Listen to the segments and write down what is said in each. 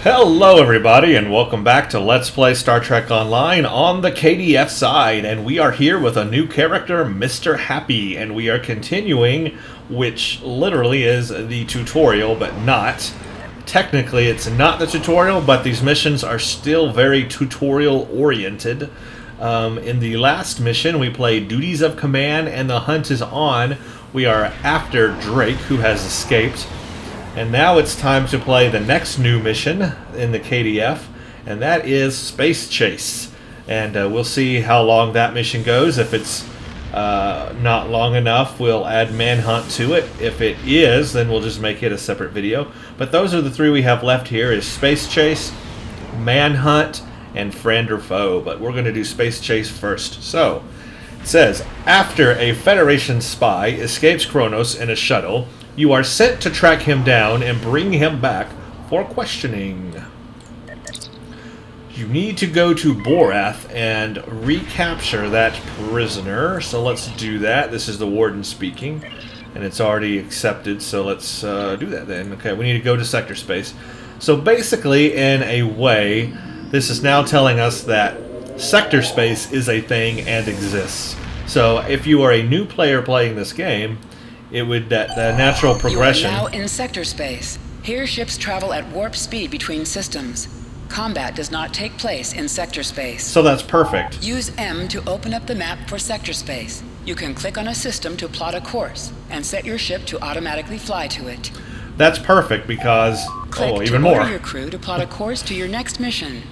Hello everybody and welcome back to Let's Play Star Trek Online on the KDF side, and we are here with a new character, Mr. Happy, and we are continuing, which literally is the tutorial, but not. Technically it's not the tutorial, but these missions are still very tutorial oriented. In the last mission we played Duties of Command and the hunt is on. We are after Drake, who has escaped. And now it's time to play the next new mission in the KDF, and that is Space Chase. And we'll see how long that mission goes. If it's not long enough, we'll add Manhunt to it. If it is, then we'll just make it a separate video. But those are the three we have left here, is Space Chase, Manhunt, and Friend or Foe. But we're going to do Space Chase first. So, it says, after a Federation spy escapes Kronos in a shuttle, you are sent to track him down and bring him back for questioning. You need to go to Borath and recapture that prisoner. So let's do that. This is the warden speaking, and it's already accepted, so let's do that then. Okay, we need to go to sector space. So basically, in a way, this is now telling us that sector space is a thing and exists. So if you are a new player playing this game, it would the natural progression. You are now in sector space. Here ships travel at warp speed between systems. Combat does not take place in sector space. So that's perfect. Use M to open up the map for sector space. You can click on a system to plot a course and set your ship to automatically fly to it. That's perfect because Click even to more. order your crew to plot a course to your next mission.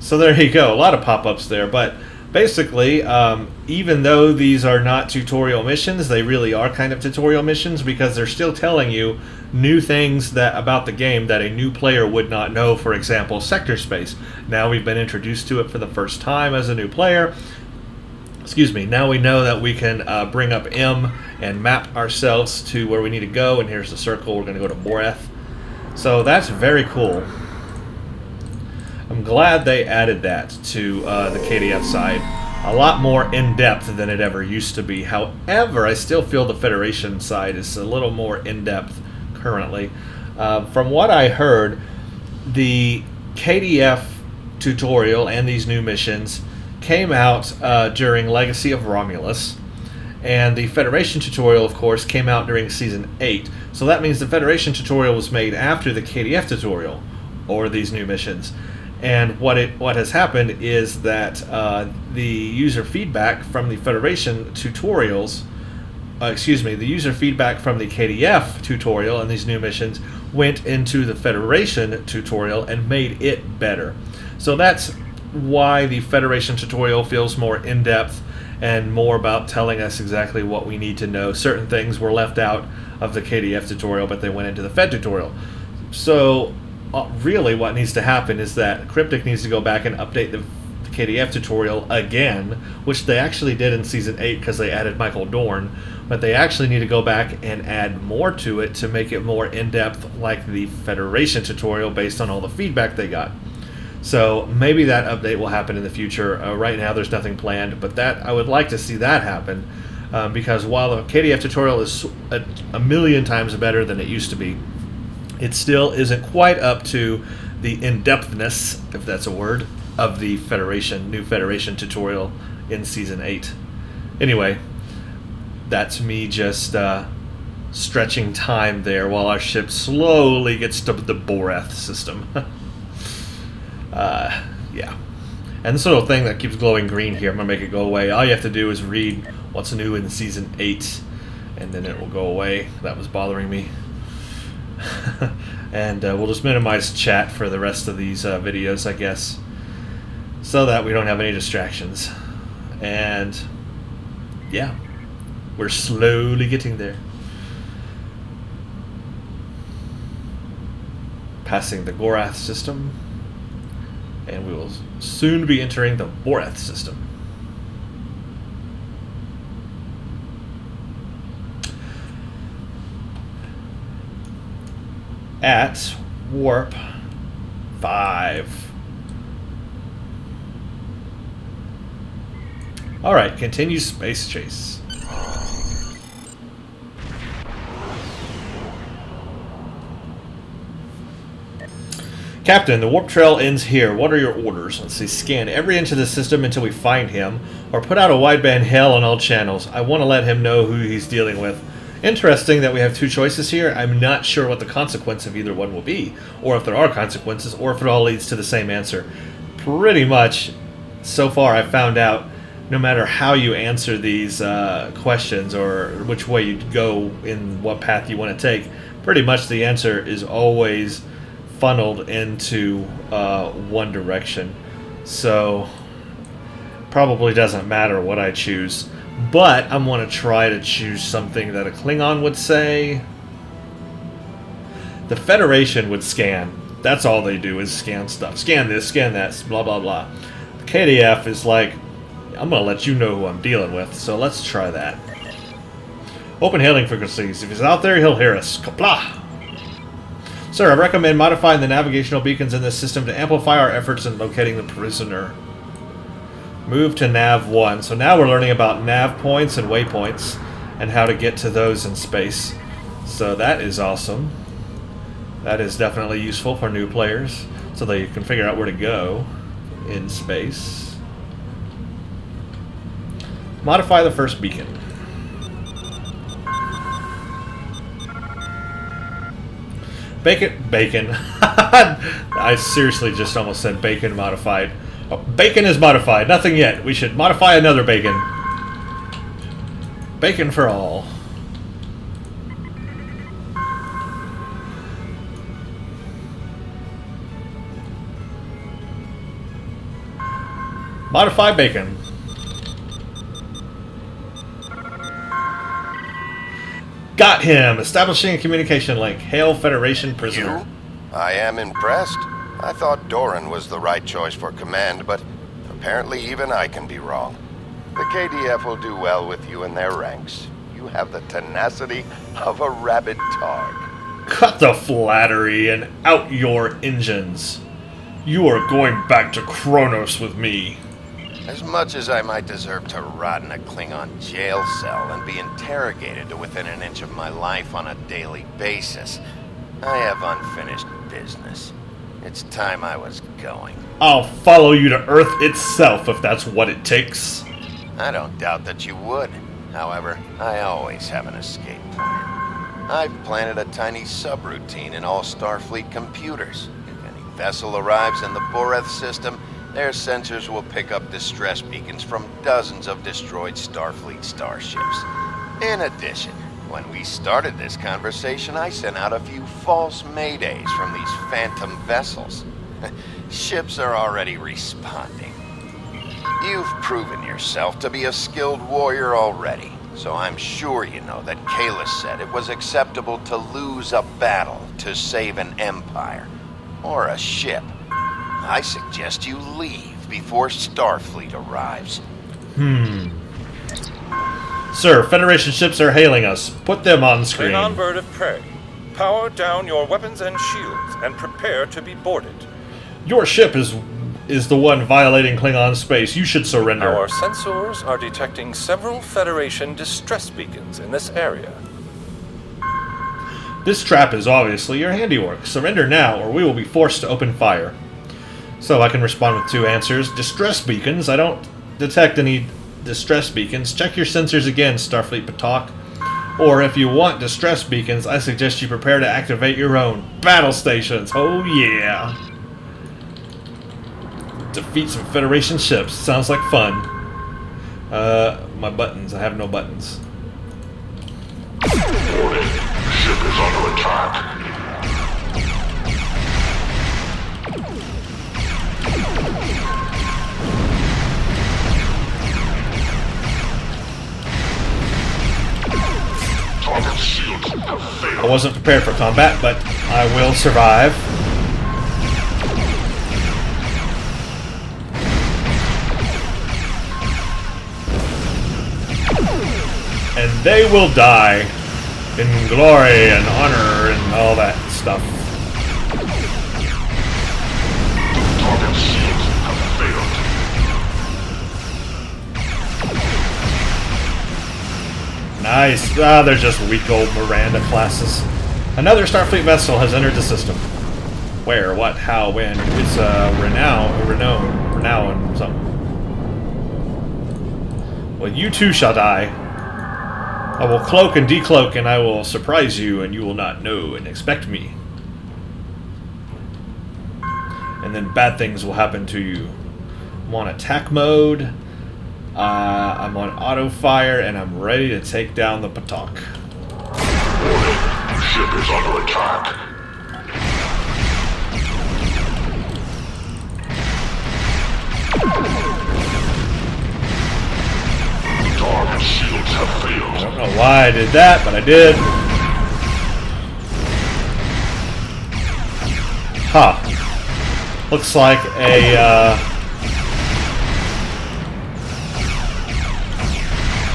So there you go. A lot of pop-ups there, but basically, even though these are not tutorial missions, they really are kind of tutorial missions because they're still telling you new things about the game that a new player would not know. For example, sector space. Now we've been introduced to it for the first time as a new player. Excuse me. Now we know that we can bring up M and map ourselves to where we need to go. And here's the circle. We're going to go to Borath. So that's very cool. I'm glad they added that to the KDF side. A lot more in-depth than it ever used to be. However, I still feel the Federation side is a little more in-depth currently. From what I heard, the KDF tutorial and these new missions came out during Legacy of Romulus. And the Federation tutorial, of course, came out during Season 8. So that means the Federation tutorial was made after the KDF tutorial, or these new missions. And what has happened is that the user feedback from the Federation tutorials, the user feedback from the KDF tutorial and these new missions went into the Federation tutorial and made it better. So that's why the Federation tutorial feels more in-depth and more about telling us exactly what we need to know. Certain things were left out of the KDF tutorial, but they went into the Fed tutorial. So really what needs to happen is that Cryptic needs to go back and update the KDF tutorial again, which they actually did in Season 8 because they added Michael Dorn, but they actually need to go back and add more to it to make it more in-depth like the Federation tutorial based on all the feedback they got. So maybe that update will happen in the future. Right now there's nothing planned, but I would like to see that happen because while the KDF tutorial is a million times better than it used to be, it still isn't quite up to the in-depthness, if that's a word, of the new Federation tutorial in Season 8. Anyway, that's me just stretching time there while our ship slowly gets to the Borath system. Yeah. And this little thing that keeps glowing green here, I'm going to make it go away. All you have to do is read what's new in Season 8, and then it will go away. That was bothering me. And we'll just minimize chat for the rest of these videos, I guess, so that we don't have any distractions. And yeah, we're slowly getting there. Passing the Gorath system, and we will soon be entering the Borath system. At warp 5. Alright, continue Space Chase. Captain, the warp trail ends here. What are your orders? Let's see. Scan every inch of the system until we find him, or put out a wideband hail on all channels. I want to let him know who he's dealing with. Interesting that we have two choices here. I'm not sure what the consequence of either one will be, or if there are consequences, or if it all leads to the same answer. Pretty much, so far I've found out, no matter how you answer these questions, or which way you go in what path you want to take, pretty much the answer is always funneled into one direction. So probably doesn't matter what I choose, but I'm going to try to choose something that a Klingon would say. The Federation would scan. That's all they do is scan stuff. Scan this, scan that, blah blah blah. The KDF is like, I'm going to let you know who I'm dealing with, so let's try that. Open hailing frequencies. If he's out there, he'll hear us. Kapla! Sir, I recommend modifying the navigational beacons in this system to amplify our efforts in locating the prisoner. Move to Nav 1. So now we're learning about nav points and waypoints and how to get to those in space. So that is awesome. That is definitely useful for new players so that you can figure out where to go in space. Modify the first beacon. Bacon. I seriously just almost said bacon modified. Oh, bacon is modified. Nothing yet. We should modify another bacon. Bacon for all. Modify bacon. Got him! Establishing a communication link. Hail Federation prisoner. You? I am impressed. I thought Doran was the right choice for command, but apparently even I can be wrong. The KDF will do well with you in their ranks. You have the tenacity of a rabid dog. Cut the flattery and out your engines. You are going back to Kronos with me. As much as I might deserve to rot in a Klingon jail cell and be interrogated to within an inch of my life on a daily basis, I have unfinished business. It's time I was going. I'll follow you to Earth itself if that's what it takes. I don't doubt that you would. However, I always have an escape plan. I've planted a tiny subroutine in all Starfleet computers. If any vessel arrives in the Boreth system, their sensors will pick up distress beacons from dozens of destroyed Starfleet starships. In addition, when we started this conversation, I sent out a few false maydays from these phantom vessels. Ships are already responding. You've proven yourself to be a skilled warrior already, so I'm sure you know that Kalis said it was acceptable to lose a battle to save an empire, or a ship. I suggest you leave before Starfleet arrives. Sir, Federation ships are hailing us. Put them on screen. Klingon bird of prey. Power down your weapons and shields and prepare to be boarded. Your ship is the one violating Klingon space. You should surrender. Our sensors are detecting several Federation distress beacons in this area. This trap is obviously your handiwork. Surrender now, or we will be forced to open fire. So I can respond with two answers. Distress beacons. I don't detect any distress beacons. Check your sensors again, Starfleet Patak. Or if you want distress beacons, I suggest you prepare to activate your own battle stations. Oh yeah! Defeat some Federation ships. Sounds like fun. My buttons. I have no buttons. Warning. Ship is under attack. Target shields have failed. I wasn't prepared for combat, but I will survive. And they will die in glory and honor and all that stuff. Target shields have failed. Nice. They're just weak old Miranda classes. Another Starfleet vessel has entered the system. Where? What? How? When? It's renown, something. Well, you too shall die. I will cloak and decloak, and I will surprise you, and you will not know and expect me. And then bad things will happen to you. I'm on attack mode. I'm on auto fire, and I'm ready to take down the Patak. Warning, ship is under attack. Target shields have I failed. don't know why I did that, but I did. Huh. Looks like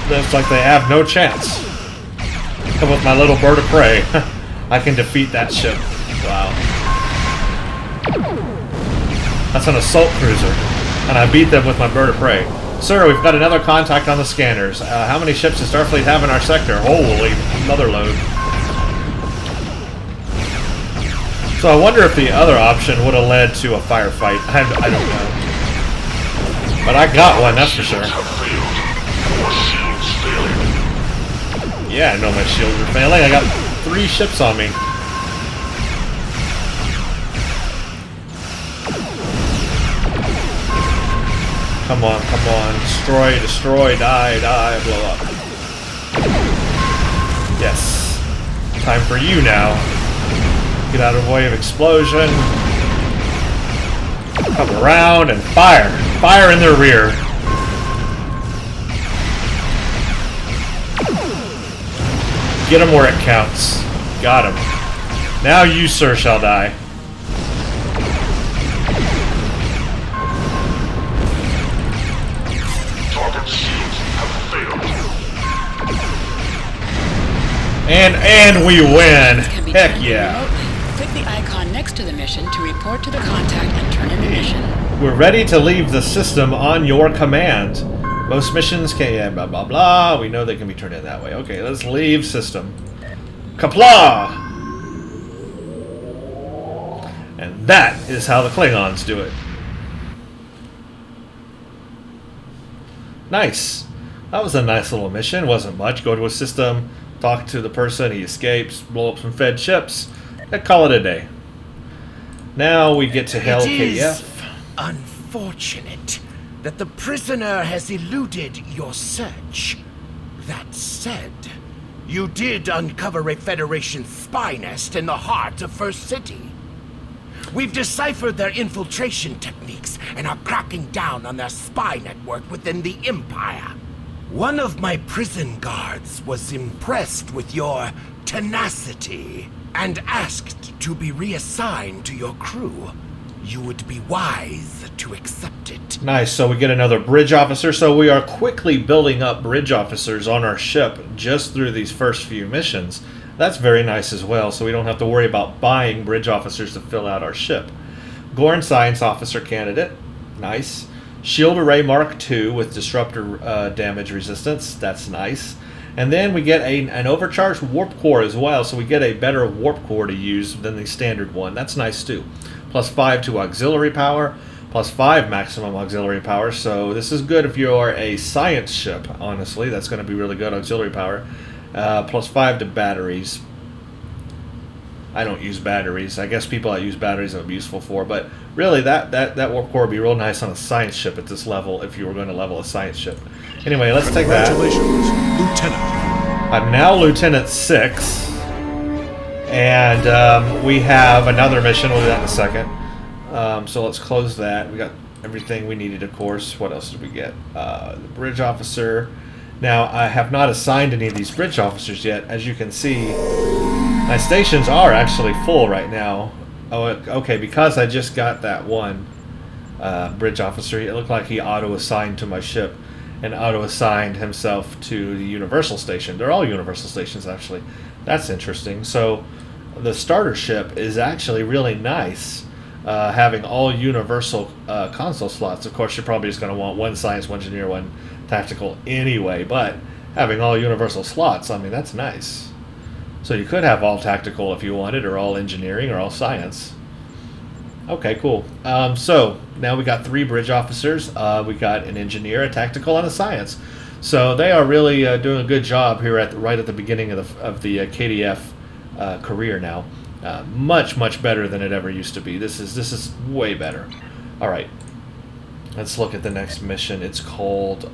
looks like they have no chance. Come with my little bird of prey. I can defeat that ship. Wow. That's an assault cruiser. And I beat them with my bird of prey. Sir, we've got another contact on the scanners. How many ships does Starfleet have in our sector? Holy mother load. So I wonder if the other option would have led to a firefight. I don't know. But I got one, that's for sure. Yeah, I know my shields are failing. I got 3 ships on me. Come on, come on. Destroy, destroy, die, die, blow up. Yes. Time for you now. Get out of the way of explosion. Come around and fire. Fire in their rear. Get him where it counts. Got him. Now you, sir, shall die. Target shields have failed. And we win. Can be Heck turned yeah. remotely. Click the icon next to the mission to report to the contact and turn in the mission. We're ready to leave the system on your command. Most missions can, yeah, blah, blah, blah. We know they can be turned in that way. Okay, let's leave system. Kapla! And that is how the Klingons do it. Nice. That was a nice little mission. Wasn't much. Go to a system, talk to the person, he escapes, blow up some Fed ships, and call it a day. Now we get to Hell It is KDF. unfortunate that the prisoner has eluded your search. That said, you did uncover a Federation spy nest in the heart of First City. We've deciphered their infiltration techniques and are cracking down on their spy network within the Empire. One of my prison guards was impressed with your tenacity and asked to be reassigned to your crew. You would be wise to accept it. Nice, so we get another bridge officer. So we are quickly building up bridge officers on our ship just through these first few missions. That's very nice as well, so we don't have to worry about buying bridge officers to fill out our ship. Gorn Science Officer candidate. Nice. Shield Array Mark II with disruptor damage resistance. That's nice. And then we get an overcharged warp core as well, so we get a better warp core to use than the standard one. That's nice too. +5 to auxiliary power, +5 maximum auxiliary power. So this is good if you're a science ship, honestly. That's going to be really good auxiliary power. +5 to batteries. I don't use batteries. I guess people that use batteries it would be useful for, but really that warp core would be real nice on a science ship at this level if you were going to level a science ship. Anyway, let's take that. Congratulations, Lieutenant. I'm now Lieutenant 6, and we have another mission. We'll do that in a second. So let's close that. We got everything we needed, of course. What else did we get? The bridge officer. Now, I have not assigned any of these bridge officers yet. As you can see, my stations are actually full right now. Oh, okay, because I just got that one bridge officer. It looked like he auto-assigned to my ship and auto-assigned himself to the Universal Station. They're all Universal Stations, actually. That's interesting. So the starter ship is actually really nice, having all Universal console slots. Of course, you're probably just going to want one Science, one Engineer, one Tactical anyway, but having all Universal slots, I mean, that's nice. So you could have all Tactical if you wanted, or all Engineering, or all Science. Okay, cool. So now we got 3 bridge officers. We got an engineer, a tactical, and a science. So they are really doing a good job here right at the beginning of the KDF career now. Much better than it ever used to be. This is way better. All right, let's look at the next mission. It's called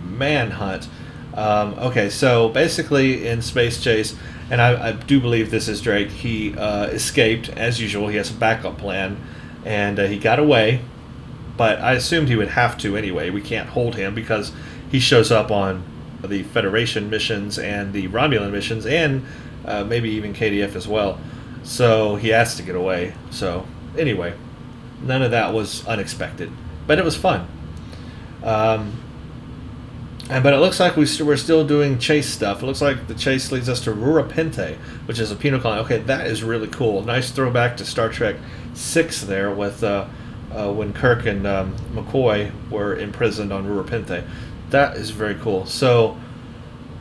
Manhunt. Okay, so basically in Space Chase, and I do believe this is Drake, he escaped, as usual. He has a backup plan, and he got away, but I assumed he would have to anyway. We can't hold him because he shows up on the Federation missions and the Romulan missions, and maybe even KDF as well. So he has to get away. So anyway, none of that was unexpected, but it was fun. But it looks like we're still doing chase stuff. It looks like the chase leads us to Rurapente, which is a penal colony. Okay, that is really cool. Nice throwback to Star Trek 6 there with when Kirk and McCoy were imprisoned on Rurapente. That is very cool. So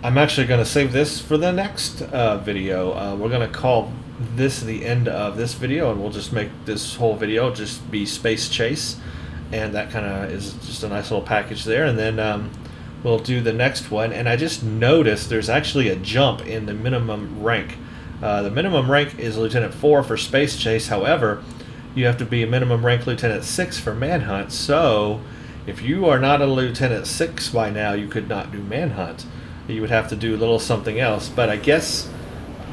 I'm actually going to save this for the next video. We're going to call this the end of this video, and we'll just make this whole video just be Space Chase. And that kind of is just a nice little package there. And then we'll do the next one, and I just noticed there's actually a jump in the minimum rank. The minimum rank is Lieutenant 4 for Space Chase. However, you have to be a minimum rank Lieutenant 6 for Manhunt. So if you are not a Lieutenant 6 by now, you could not do Manhunt. You would have to do a little something else. But I guess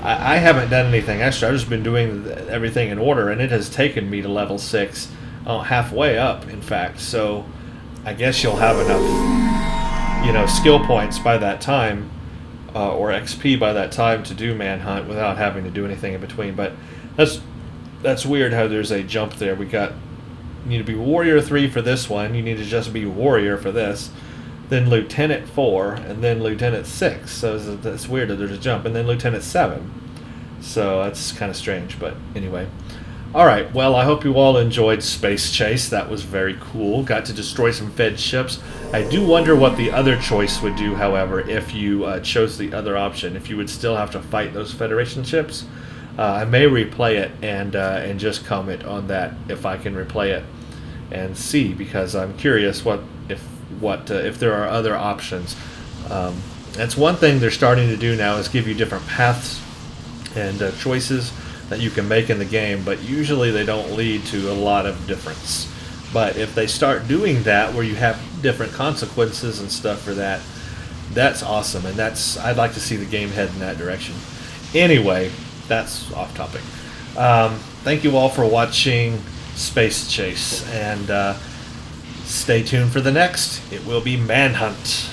I haven't done anything extra. I've just been doing everything in order, and it has taken me to level 6, halfway up, in fact. So I guess you'll have enough skill points by that time, or XP by that time, to do Manhunt without having to do anything in between. But that's weird how there's a jump there. You need to be Warrior 3 for this one. You need to just be Warrior for this. Then Lieutenant 4, and then Lieutenant 6. So that's weird that there's a jump. And then Lieutenant 7. So that's kind of strange, but anyway. Alright, well, I hope you all enjoyed Space Chase. That was very cool. Got to destroy some Fed ships. I do wonder what the other choice would do, however, if you chose the other option. If you would still have to fight those Federation ships. I may replay it and just comment on that if I can replay it and see, because I'm curious if there are other options. That's one thing they're starting to do now, is give you different paths and choices that you can make in the game, but usually they don't lead to a lot of difference. But if they start doing that, where you have different consequences and stuff for that, that's awesome, and I'd like to see the game head in that direction. Anyway, that's off topic. Thank you all for watching Space Chase, and stay tuned for the next. It will be Manhunt.